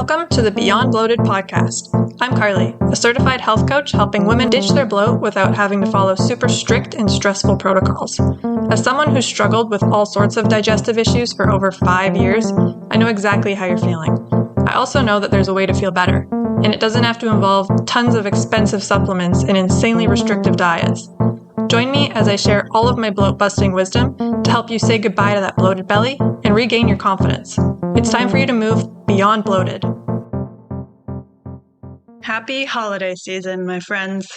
Welcome to the Beyond Bloated Podcast. I'm Carly, a certified health coach helping women ditch their bloat without having to follow super strict and stressful protocols. As someone who's struggled with all sorts of digestive issues for over 5 years, I know exactly how you're feeling. I also know that there's a way to feel better, and it doesn't have to involve tons of expensive supplements and insanely restrictive diets. Join me as I share all of my bloat-busting wisdom to help you say goodbye to that bloated belly and regain your confidence. It's time for you to move beyond bloated. Happy holiday season, my friends.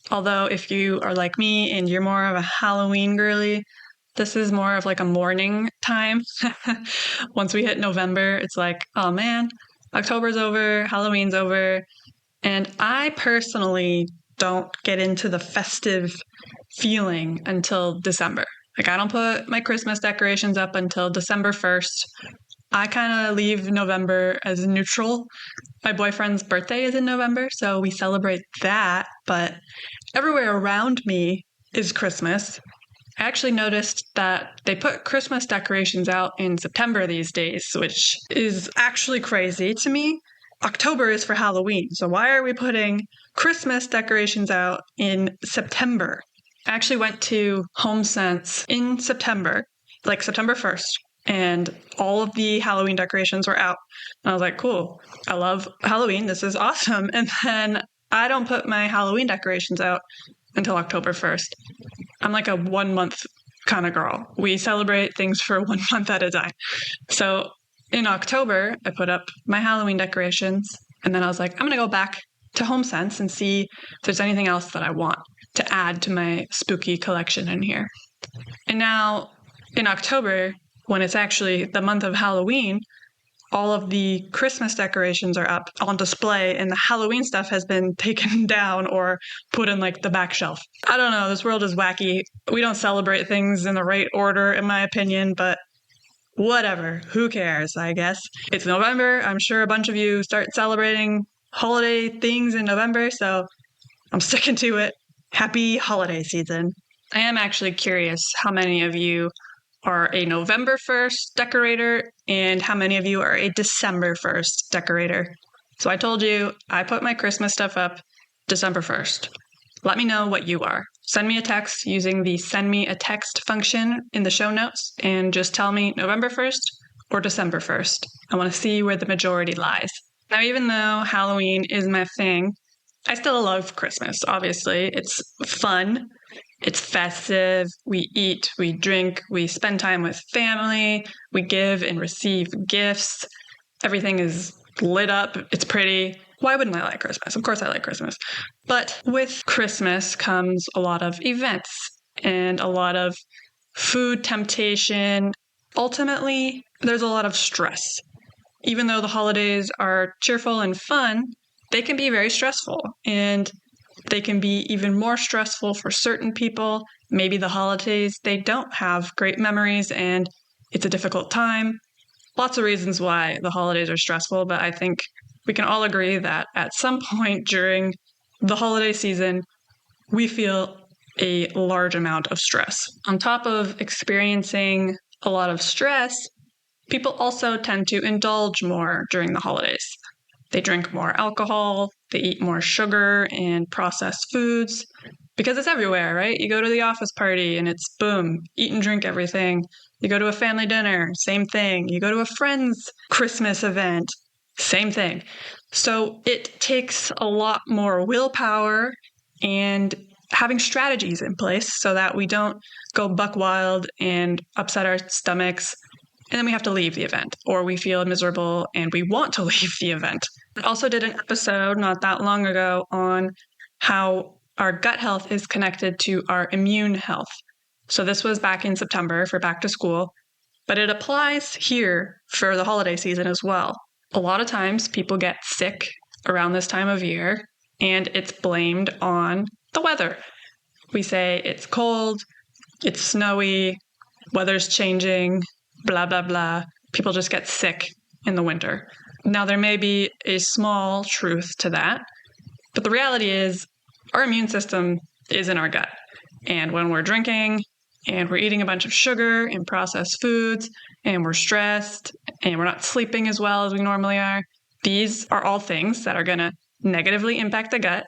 Although if you are like me and you're more of a Halloween girly, this is more of like a morning time. Once we hit November, it's like, oh man, October's over, Halloween's over. And I personally don't get into the festive feeling until December. Like I don't put my Christmas decorations up until December 1st. I kind of leave November as neutral. My boyfriend's birthday is in November, so we celebrate that. But everywhere around me is Christmas. I actually noticed that they put Christmas decorations out in September these days, which is actually crazy to me. October is for Halloween, so why are we putting Christmas decorations out in September? I actually went to HomeSense in September, like September 1st, and all of the Halloween decorations were out. And I was like, cool, I love Halloween, this is awesome. And then I don't put my Halloween decorations out until October 1st. I'm like a 1 month kind of girl. We celebrate things for 1 month at a time. So in October, I put up my Halloween decorations, and then I was like, I'm going to go back to HomeSense and see if there's anything else that I want to add to my spooky collection in here. And now in October, when it's actually the month of Halloween, all of the Christmas decorations are up on display and the Halloween stuff has been taken down or put in like the back shelf. I don't know. This world is wacky. We don't celebrate things in the right order, in my opinion, but whatever. Who cares, I guess. It's November. I'm sure a bunch of you start celebrating holiday things in November, so I'm sticking to it. Happy holiday season. I am actually curious how many of you are a November 1st decorator and how many of you are a December 1st decorator. So I told you I put my Christmas stuff up December 1st. Let me know what you are. Send me a text using the send me a text function in the show notes and just tell me November 1st or December 1st. I want to see where the majority lies. Now, even though Halloween is my thing, I still love Christmas, obviously. It's fun. It's festive. We eat, we drink, we spend time with family, we give and receive gifts. Everything is lit up. It's pretty. Why wouldn't I like Christmas? Of course I like Christmas. But with Christmas comes a lot of events and a lot of food temptation. Ultimately, there's a lot of stress. Even though the holidays are cheerful and fun, they can be very stressful, and they can be even more stressful for certain people. Maybe the holidays, they don't have great memories and it's a difficult time. Lots of reasons why the holidays are stressful, but I think we can all agree that at some point during the holiday season, we feel a large amount of stress. On top of experiencing a lot of stress, people also tend to indulge more during the holidays. They drink more alcohol, they eat more sugar and processed foods, because it's everywhere, right? You go to the office party and it's boom, eat and drink everything. You go to a family dinner, same thing. You go to a friend's Christmas event, same thing. So it takes a lot more willpower and having strategies in place so that we don't go buck wild and upset our stomachs. And then we have to leave the event, or we feel miserable and we want to leave the event. I also did an episode not that long ago on how our gut health is connected to our immune health. So this was back in September for back to school, but it applies here for the holiday season as well. A lot of times people get sick around this time of year and it's blamed on the weather. We say it's cold, it's snowy, weather's changing, blah, blah, blah. People just get sick in the winter. Now, there may be a small truth to that, but the reality is our immune system is in our gut. And when we're drinking and we're eating a bunch of sugar and processed foods and we're stressed and we're not sleeping as well as we normally are, These are all things that are going to negatively impact the gut,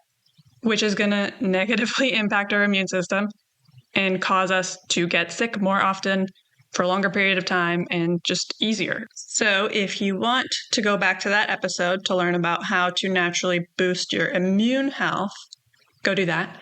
which is going to negatively impact our immune system and cause us to get sick more often for a longer period of time and just easier. So if you want to go back to that episode to learn about how to naturally boost your immune health, go do that.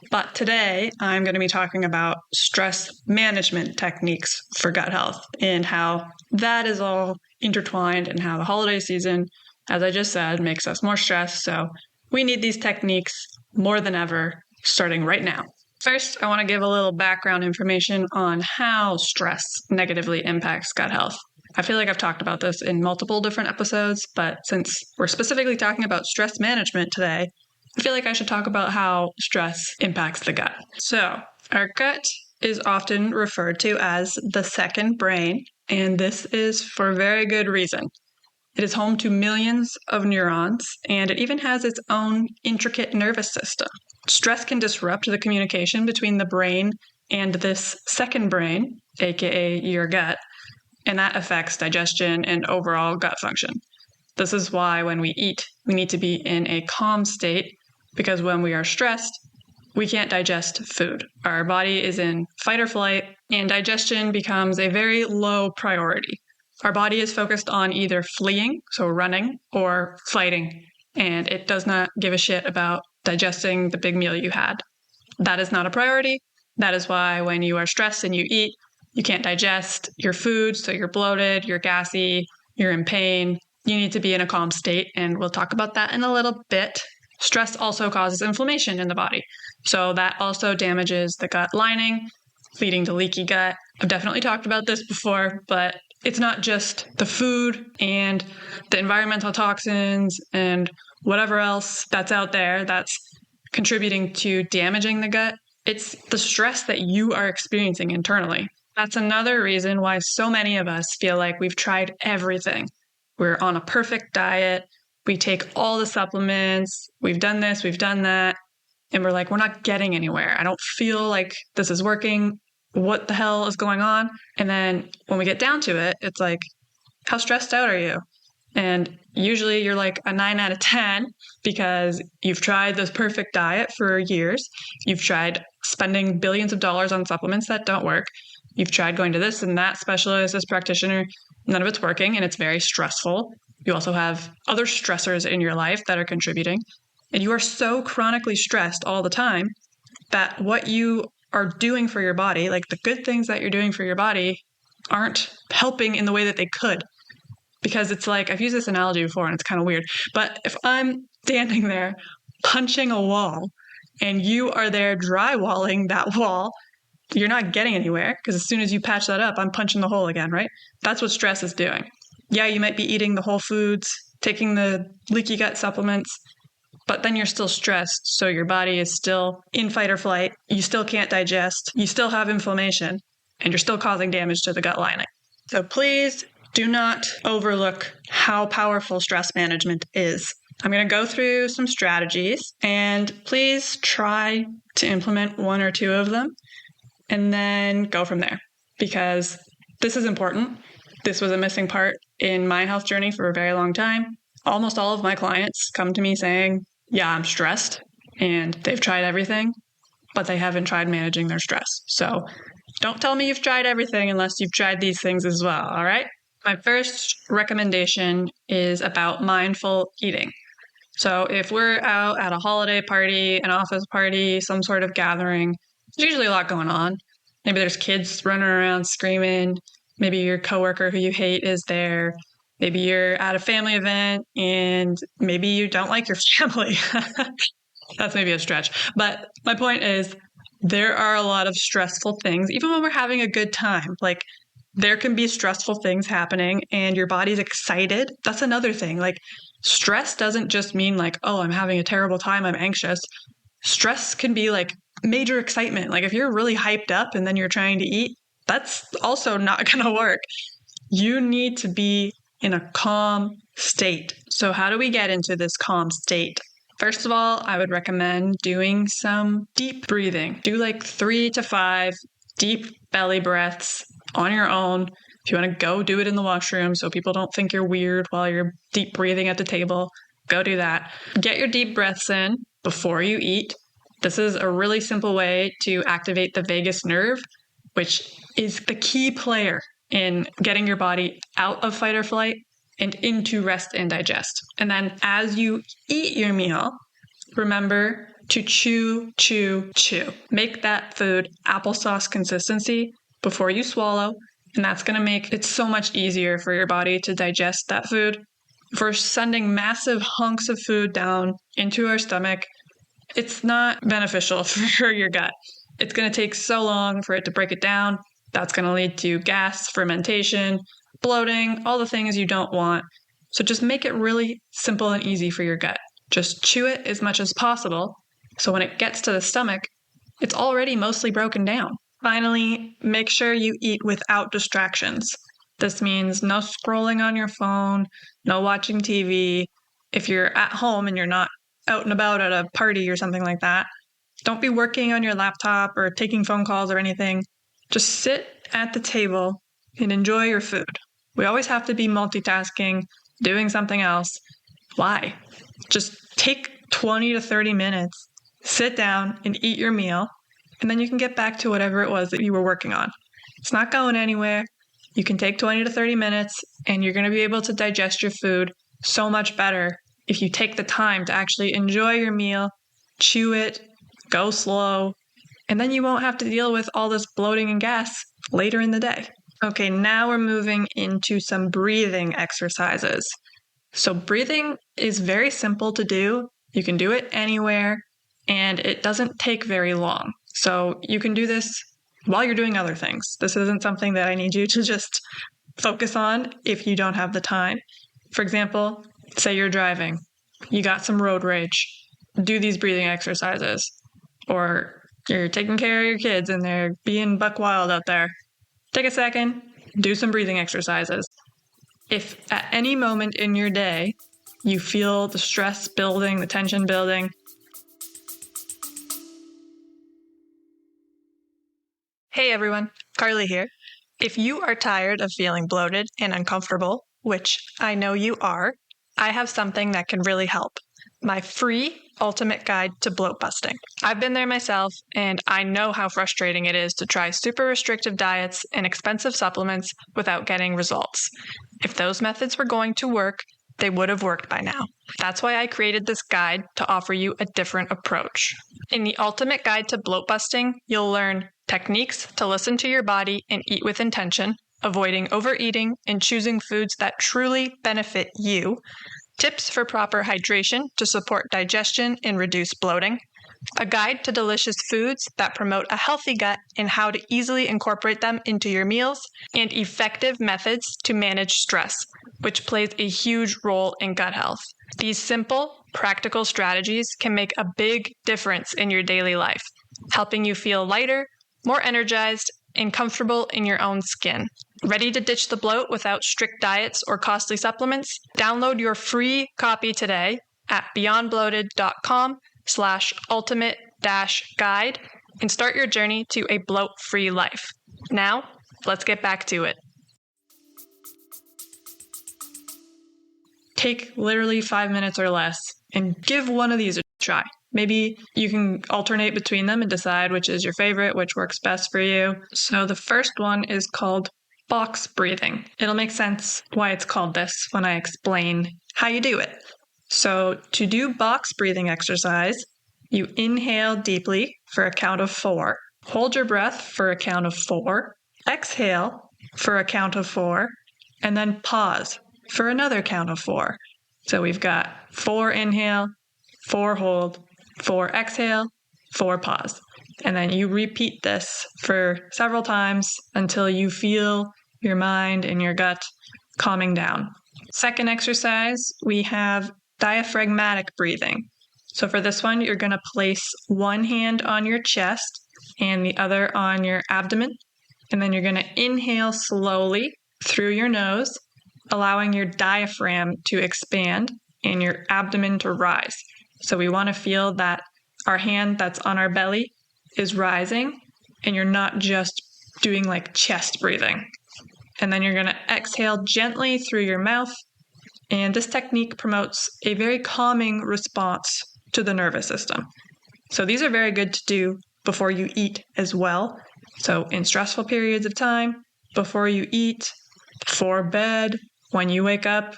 But today I'm going to be talking about stress management techniques for gut health and how that is all intertwined and how the holiday season, as I just said, makes us more stressed. So we need these techniques more than ever, starting right now. First, I want to give a little background information on how stress negatively impacts gut health. I feel like I've talked about this in multiple different episodes, but since we're specifically talking about stress management today, I feel like I should talk about how stress impacts the gut. So, our gut is often referred to as the second brain, and this is for very good reason. It is home to millions of neurons, and it even has its own intricate nervous system. Stress can disrupt the communication between the brain and this second brain, aka your gut, and that affects digestion and overall gut function. This is why when we eat, we need to be in a calm state, because when we are stressed, we can't digest food. Our body is in fight or flight, and digestion becomes a very low priority. Our body is focused on either fleeing, so running, or fighting, and it does not give a shit about digesting the big meal you had. That is not a priority. That is why when you are stressed and you eat, you can't digest your food, so you're bloated, you're gassy, you're in pain. You need to be in a calm state, and we'll talk about that in a little bit. Stress also causes inflammation in the body, so that also damages the gut lining, leading to leaky gut. I've definitely talked about this before, but it's not just the food and the environmental toxins and whatever else that's out there that's contributing to damaging the gut. It's the stress that you are experiencing internally. That's another reason why so many of us feel like we've tried everything. We're on a perfect diet. We take all the supplements. We've done this, we've done that. And we're like, we're not getting anywhere. I don't feel like this is working. What the hell is going on? And then when we get down to it, it's like, how stressed out are you? And usually you're like a 9 out of 10 because you've tried this perfect diet for years. You've tried spending billions of dollars on supplements that don't work. You've tried going to this and that specialist, this practitioner. None of it's working, and it's very stressful. You also have other stressors in your life that are contributing. And you are so chronically stressed all the time that what you are doing for your body, like the good things that you're doing for your body, aren't helping in the way that they could. Because it's like, I've used this analogy before and it's kind of weird, but if I'm standing there punching a wall and you are there drywalling that wall, you're not getting anywhere, because as soon as you patch that up, I'm punching the hole again, right? That's what stress is doing. Yeah, you might be eating the whole foods, taking the leaky gut supplements, but then you're still stressed. So your body is still in fight or flight. You still can't digest. You still have inflammation, and you're still causing damage to the gut lining. So please do not overlook how powerful stress management is. I'm going to go through some strategies, and please try to implement one or two of them and then go from there, because this is important. This was a missing part in my health journey for a very long time. Almost all of my clients come to me saying, yeah, I'm stressed, and they've tried everything, but they haven't tried managing their stress. So don't tell me you've tried everything unless you've tried these things as well, all right? My first recommendation is about mindful eating. So if we're out at a holiday party, an office party, some sort of gathering, there's usually a lot going on. Maybe there's kids running around screaming. Maybe your coworker who you hate is there. Maybe you're at a family event and maybe you don't like your family. That's maybe a stretch. But my point is, there are a lot of stressful things, even when we're having a good time. Like, there can be stressful things happening and your body's excited. That's another thing. Like, stress doesn't just mean like, oh, I'm having a terrible time, I'm anxious. Stress can be like major excitement. Like, if you're really hyped up and then you're trying to eat, that's also not going to work. You need to be in a calm state. So how do we get into this calm state? First of all, I would recommend doing some deep breathing. Do like 3 to 5 deep belly breaths on your own If you want to go do it in the washroom so people don't think you're weird while you're deep breathing at the table, go do that. Get your deep breaths in before you eat. This is a really simple way to activate the vagus nerve, which is the key player in getting your body out of fight or flight and into rest and digest. And then as you eat your meal, remember to chew, chew, chew. Make that food applesauce consistency before you swallow, and that's going to make it so much easier for your body to digest that food. If we're sending massive hunks of food down into our stomach, it's not beneficial for your gut. It's going to take so long for it to break it down. That's going to lead to gas, fermentation, bloating, all the things you don't want. So just make it really simple and easy for your gut. Just chew it as much as possible. So when it gets to the stomach, it's already mostly broken down. Finally, make sure you eat without distractions. This means no scrolling on your phone, no watching TV. If you're at home and you're not out and about at a party or something like that, don't be working on your laptop or taking phone calls or anything. Just sit at the table and enjoy your food. We always have to be multitasking, doing something else. Why? Just take 20 to 30 minutes, sit down and eat your meal, and then you can get back to whatever it was that you were working on. It's not going anywhere. You can take 20 to 30 minutes and you're going to be able to digest your food so much better if you take the time to actually enjoy your meal, chew it, go slow, and then you won't have to deal with all this bloating and gas later in the day. Okay, now we're moving into some breathing exercises. So breathing is very simple to do. You can do it anywhere, and it doesn't take very long. So you can do this while you're doing other things. This isn't something that I need you to just focus on if you don't have the time. For example, say you're driving, you got some road rage, do these breathing exercises. Or you're taking care of your kids and they're being buck wild out there. Take a second, do some breathing exercises. If at any moment in your day you feel the stress building, the tension building, hey everyone, Carly here. If you are tired of feeling bloated and uncomfortable, which I know you are, I have something that can really help. My free ultimate guide to bloat busting. I've been there myself, and I know how frustrating it is to try super restrictive diets and expensive supplements without getting results. If those methods were going to work, they would have worked by now. That's why I created this guide to offer you a different approach. In the ultimate guide to bloat busting, you'll learn techniques to listen to your body and eat with intention, avoiding overeating and choosing foods that truly benefit you, tips for proper hydration to support digestion and reduce bloating, a guide to delicious foods that promote a healthy gut and how to easily incorporate them into your meals, and effective methods to manage stress, which plays a huge role in gut health. These simple, practical strategies can make a big difference in your daily life, helping you feel lighter, more energized, and comfortable in your own skin. Ready to ditch the bloat without strict diets or costly supplements? Download your free copy today at beyondbloated.com/ultimate-guide and start your journey to a bloat-free life. Now, let's get back to it. Take literally 5 minutes or less and give one of these a try. Maybe you can alternate between them and decide which is your favorite, which works best for you. So the first one is called box breathing. It'll make sense why it's called this when I explain how you do it. So to do box breathing exercise, you inhale deeply for a count of 4, hold your breath for a count of 4, exhale for a count of 4, and then pause for another count of 4. So we've got 4 inhale, 4 hold, 4 exhale, 4 pause. And then you repeat this for several times until you feel your mind and your gut calming down. Second exercise, we have diaphragmatic breathing. So for this one, you're going to place one hand on your chest and the other on your abdomen. And then you're going to inhale slowly through your nose, allowing your diaphragm to expand and your abdomen to rise. So we want to feel that our hand that's on our belly is rising and you're not just doing like chest breathing. and then you're going to exhale gently through your mouth. And this technique promotes a very calming response to the nervous system. So these are very good to do before you eat as well. So in stressful periods of time, before you eat, before bed, when you wake up,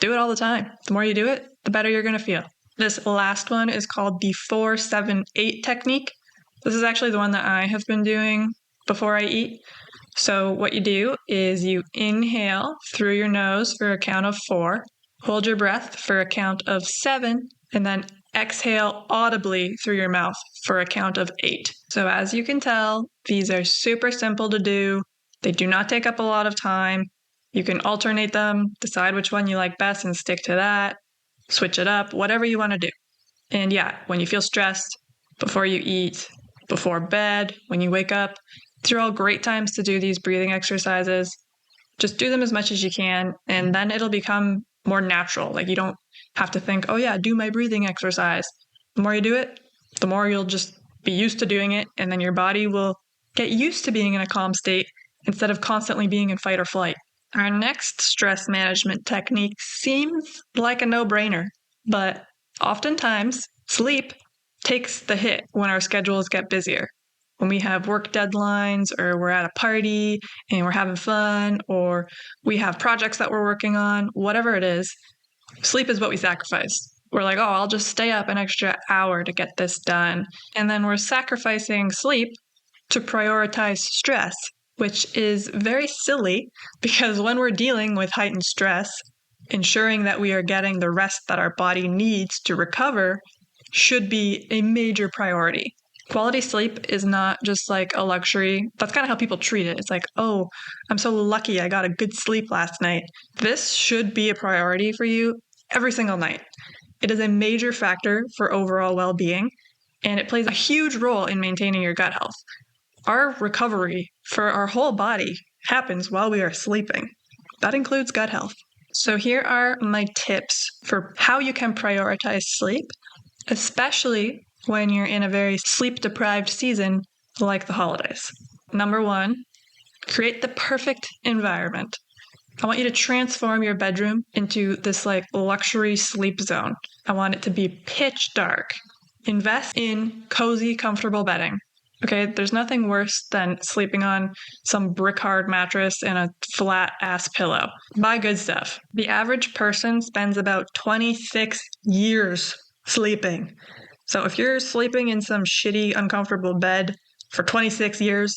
do it all the time. The more you do it, the better you're going to feel. This last one is called the 4-7-8 technique. This is actually the one that I have been doing before I eat. So what you do is you inhale through your nose for a count of 4, hold your breath for a count of 7, and then exhale audibly through your mouth for a count of 8. So as you can tell, these are super simple to do. They do not take up a lot of time. You can alternate them, decide which one you like best and stick to that, switch it up, whatever you want to do. And yeah, when you feel stressed, before you eat, before bed, when you wake up, these are all great times to do these breathing exercises. Just do them as much as you can, and then it'll become more natural. Like you don't have to think, oh yeah, do my breathing exercise. The more you do it, the more you'll just be used to doing it, and then your body will get used to being in a calm state instead of constantly being in fight or flight. Our next stress management technique seems like a no-brainer, but oftentimes sleep takes the hit when our schedules get busier. When we have work deadlines, or we're at a party and we're having fun, or we have projects that we're working on, whatever it is, sleep is what we sacrifice. We're like, oh, I'll just stay up an extra hour to get this done. And then we're sacrificing sleep to prioritize stress, which is very silly because when we're dealing with heightened stress, ensuring that we are getting the rest that our body needs to recover should be a major priority. Quality sleep is not just like a luxury. That's kind of how people treat it. It's like, oh, I'm so lucky I got a good sleep last night. This should be a priority for you every single night. It is a major factor for overall well-being, and it plays a huge role in maintaining your gut health. Our recovery for our whole body happens while we are sleeping. That includes gut health. So here are my tips for how you can prioritize sleep, especially when you're in a very sleep-deprived season like the holidays. Number 1, create the perfect environment. I want you to transform your bedroom into this like luxury sleep zone. I want it to be pitch dark. Invest in cozy, comfortable bedding. Okay, there's nothing worse than sleeping on some brick-hard mattress and a flat-ass pillow. Buy good stuff. The average person spends about 26 years sleeping. So if you're sleeping in some shitty, uncomfortable bed for 26 years,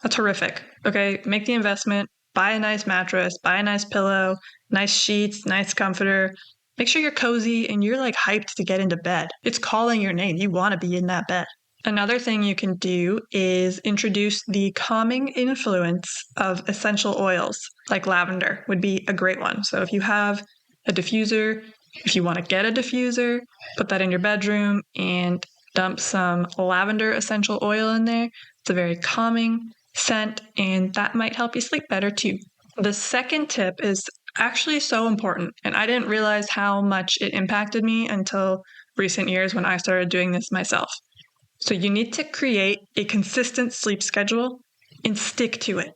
that's horrific. Okay, make the investment, buy a nice mattress, buy a nice pillow, nice sheets, nice comforter. Make sure you're cozy and you're like hyped to get into bed. It's calling your name. You want to be in that bed. Another thing you can do is introduce the calming influence of essential oils, like lavender would be a great one. So if you have a diffuser, if you want to get a diffuser, put that in your bedroom and dump some lavender essential oil in there. It's a very calming scent, and that might help you sleep better too. The second tip is actually so important, and I didn't realize how much it impacted me until recent years when I started doing this myself. So you need to create a consistent sleep schedule and stick to it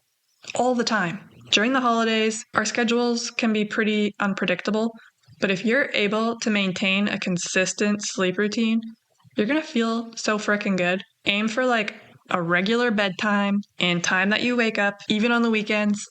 all the time. During the holidays, our schedules can be pretty unpredictable, but if you're able to maintain a consistent sleep routine, you're going to feel so freaking good. Aim for like a regular bedtime and time that you wake up, even on the weekends,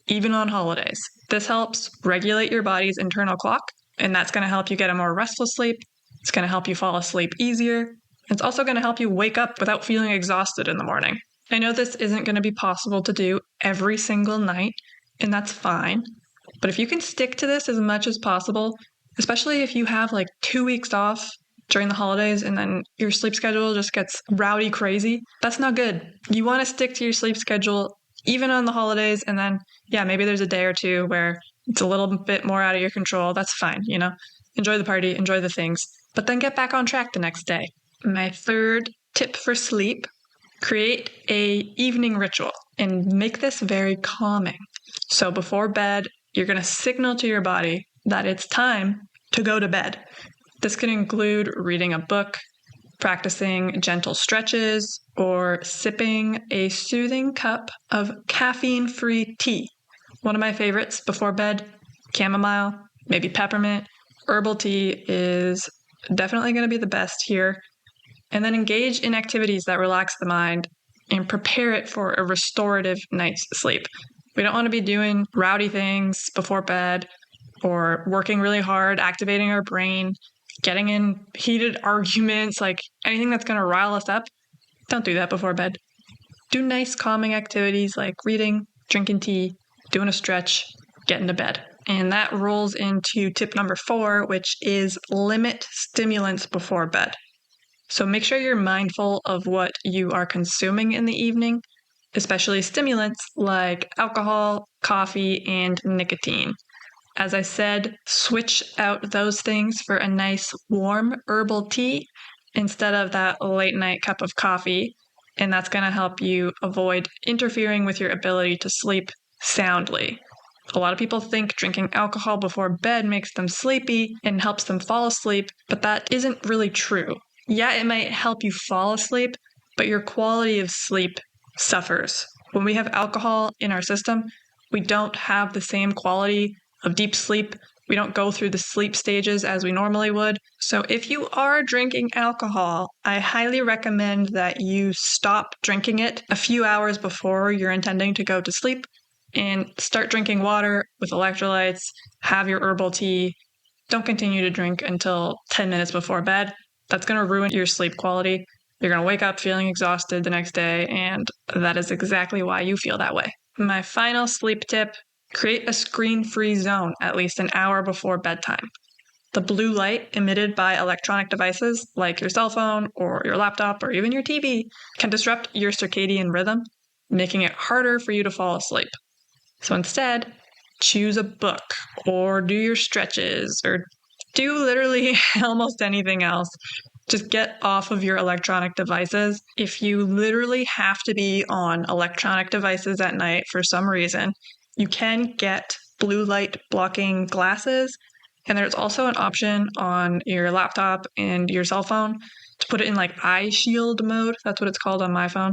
even on holidays. This helps regulate your body's internal clock, and that's going to help you get a more restful sleep. It's going to help you fall asleep easier. It's also going to help you wake up without feeling exhausted in the morning. I know this isn't going to be possible to do every single night, and that's fine. But if you can stick to this as much as possible, especially if you have like 2 weeks off during the holidays and then your sleep schedule just gets rowdy crazy, that's not good. You want to stick to your sleep schedule even on the holidays, and then, yeah, maybe there's a day or two where it's a little bit more out of your control. That's fine, you know? Enjoy the party, enjoy the things, but then get back on track the next day. My third tip for sleep, create a evening ritual and make this very calming. So before bed, you're going to signal to your body that it's time to go to bed. This can include reading a book, practicing gentle stretches, or sipping a soothing cup of caffeine-free tea. One of my favorites before bed, chamomile, maybe peppermint. Herbal tea is definitely going to be the best here. And then engage in activities that relax the mind and prepare it for a restorative night's sleep. We don't want to be doing rowdy things before bed or working really hard, activating our brain, getting in heated arguments, like anything that's going to rile us up. Don't do that before bed. Do nice calming activities like reading, drinking tea, doing a stretch, getting to bed. And that rolls into tip number 4, which is limit stimulants before bed. So make sure you're mindful of what you are consuming in the evening, especially stimulants like alcohol, coffee, and nicotine. As I said, switch out those things for a nice warm herbal tea instead of that late night cup of coffee. And that's going to help you avoid interfering with your ability to sleep soundly. A lot of people think drinking alcohol before bed makes them sleepy and helps them fall asleep, but that isn't really true. Yeah, it might help you fall asleep, but your quality of sleep suffers. When we have alcohol in our system, we don't have the same quality of deep sleep. We don't go through the sleep stages as we normally would. So if you are drinking alcohol, I highly recommend that you stop drinking it a few hours before you're intending to go to sleep and start drinking water with electrolytes, have your herbal tea. Don't continue to drink until 10 minutes before bed. That's going to ruin your sleep quality. You're going to wake up feeling exhausted the next day, and that is exactly why you feel that way. My final sleep tip, create a screen-free zone at least an hour before bedtime. The blue light emitted by electronic devices like your cell phone or your laptop or even your TV can disrupt your circadian rhythm, making it harder for you to fall asleep. So instead, choose a book or do your stretches or do literally almost anything else. Just get off of your electronic devices. If you literally have to be on electronic devices at night for some reason, you can get blue light blocking glasses. And there's also an option on your laptop and your cell phone to put it in like eye shield mode. That's what it's called on my phone.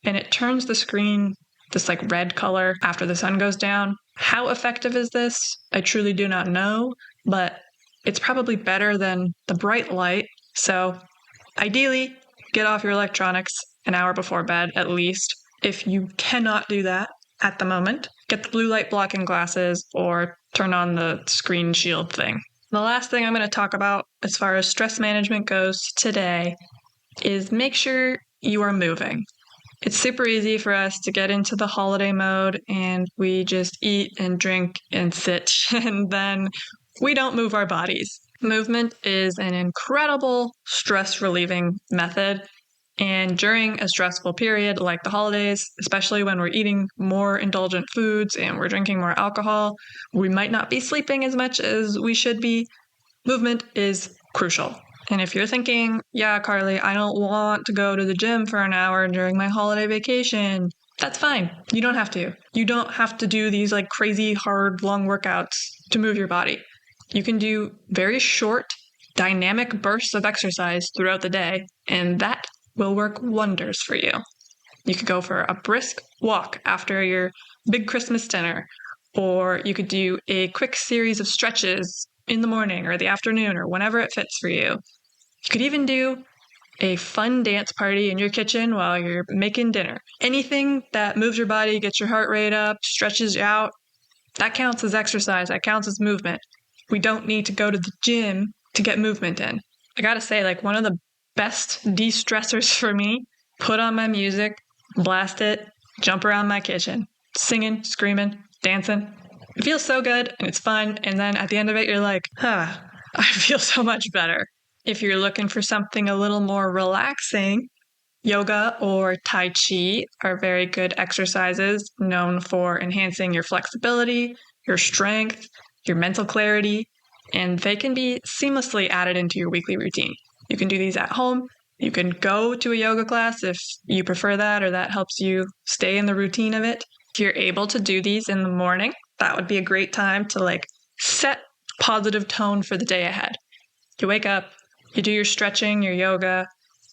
And it turns the screen this like red color after the sun goes down. How effective is this? I truly do not know, but it's probably better than the bright light. So ideally, get off your electronics an hour before bed at least. If you cannot do that at the moment, get the blue light blocking glasses or turn on the screen shield thing. The last thing I'm going to talk about as far as stress management goes today is make sure you are moving. It's super easy for us to get into the holiday mode and we just eat and drink and sit and then we don't move our bodies. Movement is an incredible stress relieving method. And during a stressful period like the holidays, especially when we're eating more indulgent foods and we're drinking more alcohol, we might not be sleeping as much as we should be. Movement is crucial. And if you're thinking, yeah, Carly, I don't want to go to the gym for an hour during my holiday vacation, that's fine. You don't have to. You don't have to do these like crazy, hard, long workouts to move your body. You can do very short, dynamic bursts of exercise throughout the day, and that will work wonders for you. You could go for a brisk walk after your big Christmas dinner, or you could do a quick series of stretches in the morning or the afternoon or whenever it fits for you. You could even do a fun dance party in your kitchen while you're making dinner. Anything that moves your body, gets your heart rate up, stretches you out, that counts as exercise, that counts as movement. We don't need to go to the gym to get movement in. I gotta say, like one of the best de-stressors for me, put on my music, blast it, jump around my kitchen, singing, screaming, dancing. It feels so good and it's fun. And then at the end of it, you're like, I feel so much better. If you're looking for something a little more relaxing, yoga or Tai Chi are very good exercises known for enhancing your flexibility, your strength, your mental clarity, and they can be seamlessly added into your weekly routine. You can do these at home. You can go to a yoga class if you prefer that or that helps you stay in the routine of it. If you're able to do these in the morning, that would be a great time to like set positive tone for the day ahead. You wake up, you do your stretching, your yoga,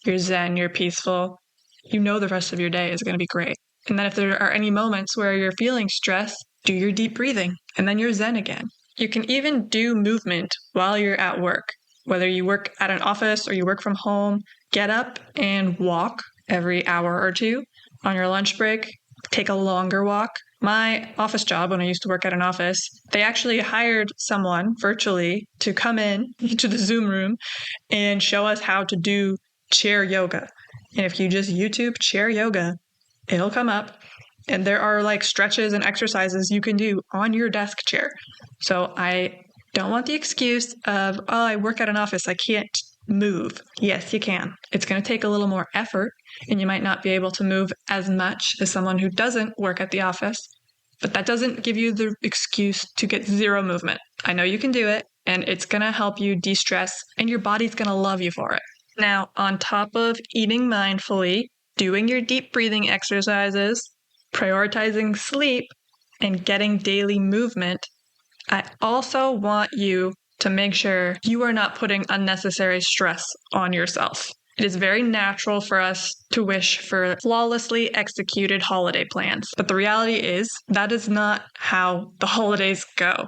you're zen, you're peaceful. You know the rest of your day is going to be great. And then if there are any moments where you're feeling stress, do your deep breathing, and then you're zen again. You can even do movement while you're at work. Whether you work at an office or you work from home, get up and walk every hour or two. On your lunch break, take a longer walk. My office job, when I used to work at an office, they actually hired someone virtually to come in to the Zoom room and show us how to do chair yoga. And if you just YouTube chair yoga, it'll come up. And there are like stretches and exercises you can do on your desk chair. So I don't want the excuse of, oh, I work at an office, I can't move. Yes, you can. It's going to take a little more effort, and you might not be able to move as much as someone who doesn't work at the office, but that doesn't give you the excuse to get zero movement. I know you can do it, and it's going to help you de-stress, and your body's going to love you for it. Now, on top of eating mindfully, doing your deep breathing exercises, prioritizing sleep, and getting daily movement, I also want you to make sure you are not putting unnecessary stress on yourself. It is very natural for us to wish for flawlessly executed holiday plans, but the reality is that is not how the holidays go.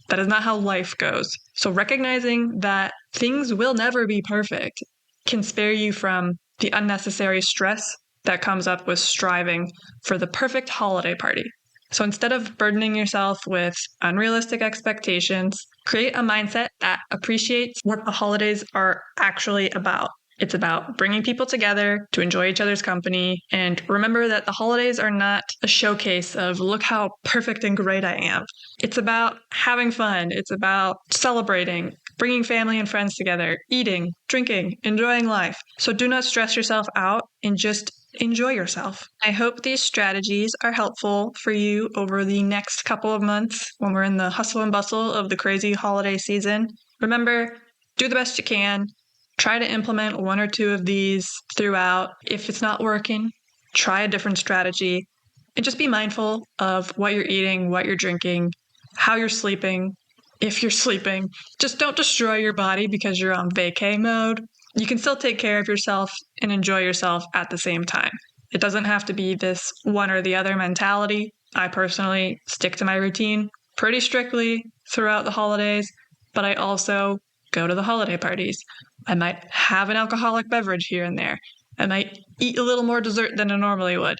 That is not how life goes. So recognizing that things will never be perfect can spare you from the unnecessary stress that comes up with striving for the perfect holiday party. So instead of burdening yourself with unrealistic expectations, create a mindset that appreciates what the holidays are actually about. It's about bringing people together to enjoy each other's company. And remember that the holidays are not a showcase of look how perfect and great I am. It's about having fun. It's about celebrating, bringing family and friends together, eating, drinking, enjoying life. So do not stress yourself out and just enjoy yourself. I hope these strategies are helpful for you over the next couple of months when we're in the hustle and bustle of the crazy holiday season. Remember, do the best you can. Try to implement one or two of these throughout. If it's not working, try a different strategy. And just be mindful of what you're eating, what you're drinking, how you're sleeping. If you're sleeping, just don't destroy your body because you're on vacay mode. You can still take care of yourself and enjoy yourself at the same time. It doesn't have to be this one or the other mentality. I personally stick to my routine pretty strictly throughout the holidays, but I also go to the holiday parties. I might have an alcoholic beverage here and there. I might eat a little more dessert than I normally would.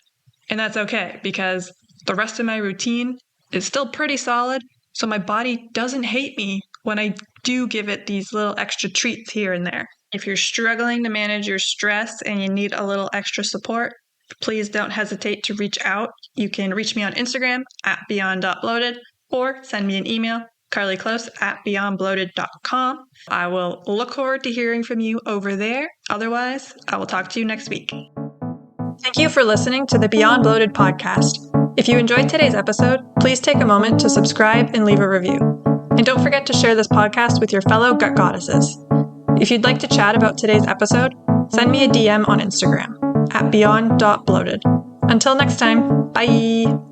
And that's okay because the rest of my routine is still pretty solid, so my body doesn't hate me when I do give it these little extra treats here and there. If you're struggling to manage your stress and you need a little extra support, please don't hesitate to reach out. You can reach me on Instagram at beyond.bloated or send me an email, carlyclose@beyondbloated.com. I will look forward to hearing from you over there. Otherwise, I will talk to you next week. Thank you for listening to the Beyond Bloated podcast. If you enjoyed today's episode, please take a moment to subscribe and leave a review. And don't forget to share this podcast with your fellow gut goddesses. If you'd like to chat about today's episode, send me a DM on Instagram at beyond.bloated. Until next time, bye!